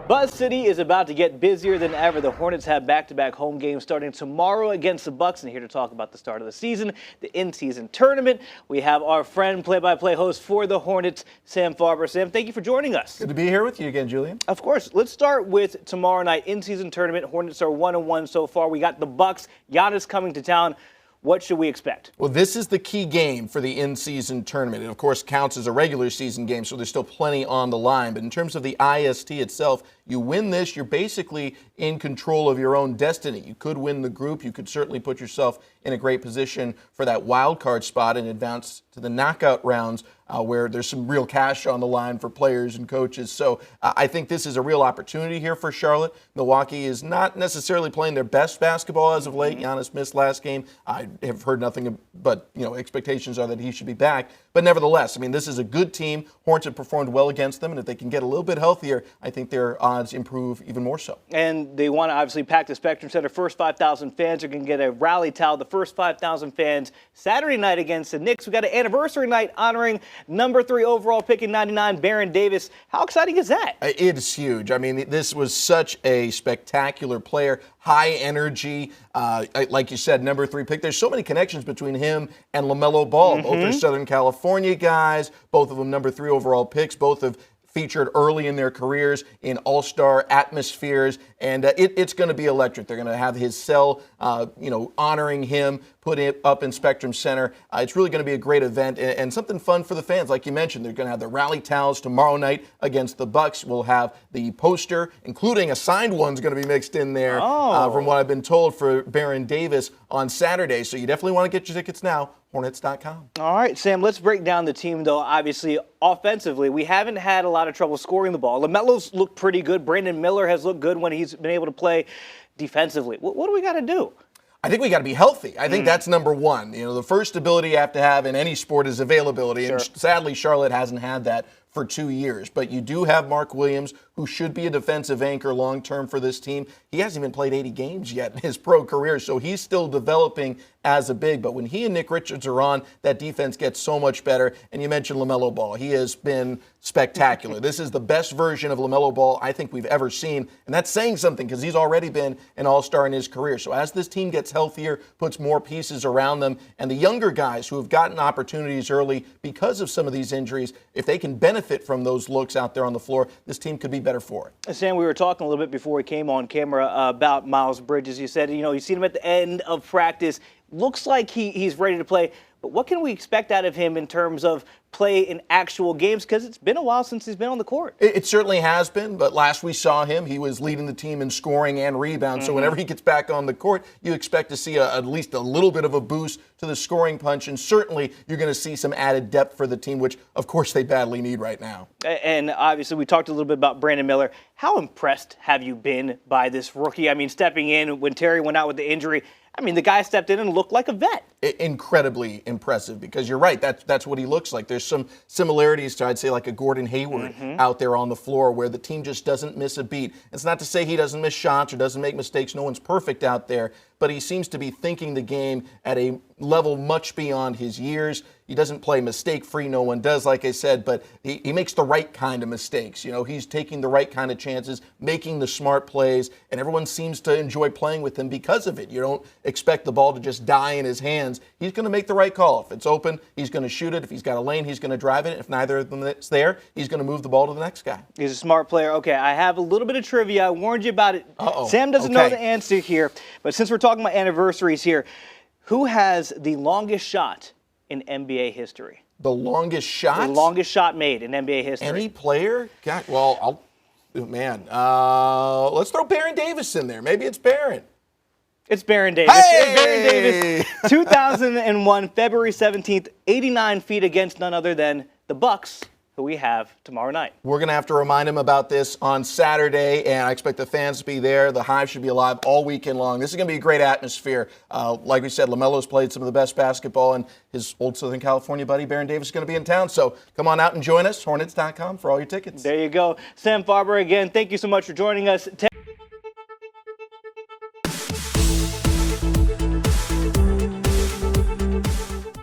Buzz City is about to get busier than ever. The Hornets have back-to-back home games starting tomorrow against the Bucks. And here to talk about the start of the season, the in-season tournament, we have our friend, play-by-play host for the Hornets, Sam Farber. Sam, thank you for joining us. Good to be here with you again, Julian. Of course. Let's start with tomorrow night in-season tournament. Hornets are 1-1 so far. We got the Bucks. Giannis coming to town. What should we expect? Well, this is the key game for the in-season tournament. It, of course, counts as a regular season game, so there's still plenty on the line. But in terms of the IST itself, you win this, you're basically in control of your own destiny. You could win the group. You could certainly put yourself in a great position for that wild card spot and advance to the knockout rounds where there's some real cash on the line for players and coaches. So I think this is a real opportunity here for Charlotte. Milwaukee is not necessarily playing their best basketball as of late. Giannis missed last game. I have heard nothing but, expectations are that he should be back. But nevertheless, I mean, this is a good team. Hornets have performed well against them, and if they can get a little bit healthier, I think their odds improve even more so. And they want to obviously pack the Spectrum Center. First 5,000 fans are going to get a rally towel. The first 5,000 fans Saturday night against the Knicks. We got an anniversary night honoring number 3 overall pick in '99, Baron Davis. How exciting is that? It is huge. I mean, this was such a spectacular player, high energy. Like you said, number 3 pick. There's so many connections between him and LaMelo Ball. Both are Southern California guys. Both of them number 3 overall picks. Both have featured early in their careers in all-star atmospheres, and it's going to be electric. They're going to have his cell, honoring him, put it up in Spectrum Center. It's really going to be a great event and something fun for the fans. Like you mentioned, they're going to have the rally towels tomorrow night against the Bucks. We'll have the poster, including a signed one's going to be mixed in there, from what I've been told, for Baron Davis on Saturday. So you definitely want to get your tickets now. Hornets.com. All right, Sam, let's break down the team, though. Obviously, offensively, we haven't had a lot of trouble scoring the ball. LaMelo's looked pretty good. Brandon Miller has looked good when he's been able to play defensively. What do we got to do? I think we got to be healthy. I think that's number one. The first ability you have to have in any sport is availability, and sadly, Charlotte hasn't had that for 2 years. But you do have Mark Williams, who should be a defensive anchor long-term for this team. He hasn't even played 80 games yet in his pro career, so he's still developing as a big. But when he and Nick Richards are on, that defense gets so much better. And you mentioned LaMelo Ball. He has been spectacular. This is the best version of LaMelo Ball I think we've ever seen. And that's saying something because he's already been an all-star in his career. So as this team gets healthier, puts more pieces around them, and the younger guys who have gotten opportunities early because of some of these injuries, if they can benefit from those looks out there on the floor, this team could be better for it. Sam, we were talking a little bit before we came on camera about Miles Bridges. You said, you've seen him at the end of practice. Looks like he's ready to play. But what can we expect out of him in terms of play in actual games? Because it's been a while since he's been on the court. It certainly has been, but last we saw him, he was leading the team in scoring and rebounds. So whenever he gets back on the court, you expect to see at least a little bit of a boost to the scoring punch, and certainly you're going to see some added depth for the team, which, of course, they badly need right now. And obviously, we talked a little bit about Brandon Miller. How impressed have you been by this rookie? I mean, stepping in when Terry went out with the injury, the guy stepped in and looked like a vet. Incredibly impressive, because you're right. That's what he looks like. There's some similarities to, I'd say, like a Gordon Hayward out there on the floor, where the team just doesn't miss a beat. It's not to say he doesn't miss shots or doesn't make mistakes. No one's perfect out there, but he seems to be thinking the game at a level much beyond his years. He doesn't play mistake-free. No one does, like I said, but he makes the right kind of mistakes. He's taking the right kind of chances, making the smart plays, and everyone seems to enjoy playing with him because of it. You don't expect the ball to just die in his hands. He's going to make the right call. If it's open, he's going to shoot it. If he's got a lane, he's going to drive it. If neither of them is there, he's going to move the ball to the next guy. He's a smart player. Okay, I have a little bit of trivia. I warned you about it. Sam doesn't know the answer here, but since we're talking about anniversaries here, who has the longest shot in NBA history? The longest shot? The longest shot made in NBA history. Any player? God, well, let's throw Baron Davis in there. Maybe it's Baron. It's Baron Davis. Hey! It's Baron Davis. 2001, February 17th, 89 feet against none other than the Bucks, who we have tomorrow night. We're going to have to remind him about this on Saturday, and I expect the fans to be there. The Hive should be alive all weekend long. This is going to be a great atmosphere. Like we said, LaMelo's played some of the best basketball, and his old Southern California buddy, Baron Davis, is going to be in town. So come on out and join us, Hornets.com, for all your tickets. There you go. Sam Farber, again, thank you so much for joining us.